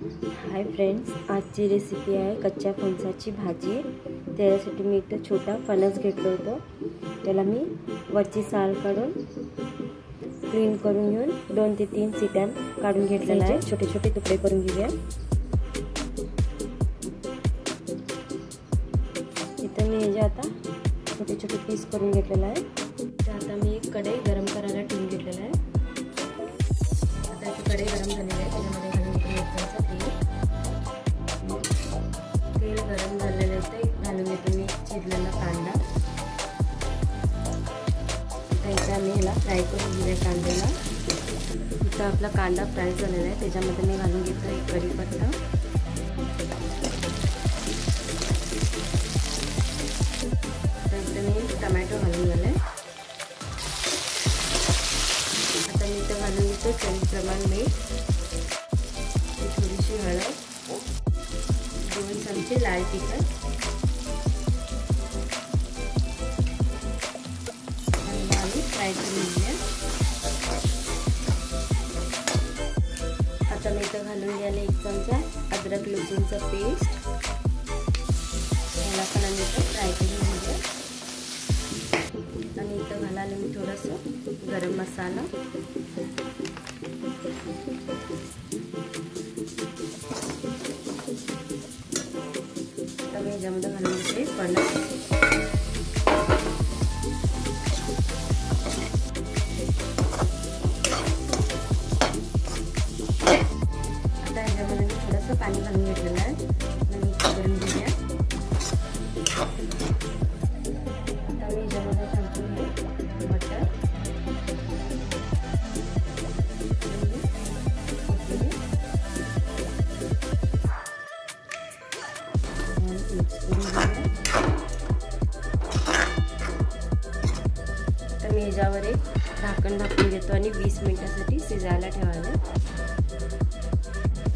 Hi friends, आजची recipe आहे कच्च्या फणसाची भाजी। त्यासाठी मी एक छोटा फणस घेतला होता। त्याला मी वरची साल काढून क्लीन करून घेऊन 2 ते 3 सीट्या काढून घेतलेला आहे। छोटे छोटे तुकडे करून घेऊया। इथे मी हे आता छोटे छोटे पीस करून घेतलेला आहे। आता मी एक कढई गरम करायला ठेवून घेतलेला आहे। आता ती कढई गरम झालेली आहे, त्यामध्ये घालून घेतलं तेल गरम झालेलं आहे, घालून घेतो मी चिरलेला कांदा। आता मी ह्याला फ्राय करून घेऊया कांद्याला। इथं आपला कांदा फ्राय झालेला आहे, त्याच्यामध्ये मी घालून घेतो एक कढीपत्ता। मी टोमॅटो घालून झाले। आता मी इथं घालून घेतो चवीप्रमाणे मीठ, थोडीशी हळद, 2 चमचे लाल तिखट आणि फ्राय करून घेऊया। आता मी इथं घालून घ्यायला 1 चमचा अद्रक लसूणचा पेस्ट। याला पण आम्ही फ्राय करून घेऊया। आणि इथं घालायला मी थोडंसं गरम मसाला, तर मी याच्यामध्ये घालून घेते फणस। आता याच्यामध्ये मी थोडंसं पाणी घालून घेतलेलं आहे आणि मिक्स करून घेऊया। आता मी याच्यामध्ये घालतो बटर, तर मी याच्यावर एक झाकण टाकून घेतो आणि 20 मिनिटासाठी शिजायला ठेवायला।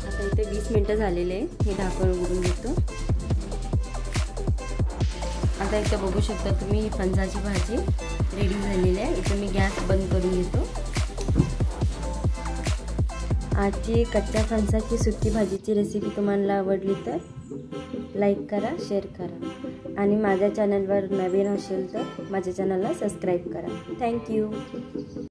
आता इथे 20 मिनिटं झालेले आहे, हे झाकण उघडून घेतो। आता इथे बघू शकता तुम्ही, ही फणसाची भाजी रेडी झालेली आहे। इथे मी गॅस बंद करून घेतो। आजची कच्च्या फणसाची सुकी भाजीची रेसिपी तुम्हाला आवडली तर लाईक करा, शेअर करा आणि माझ्या चॅनलवर नवीन असेल तर माझ्या चॅनलला सबस्क्राईब करा। थँक्यू।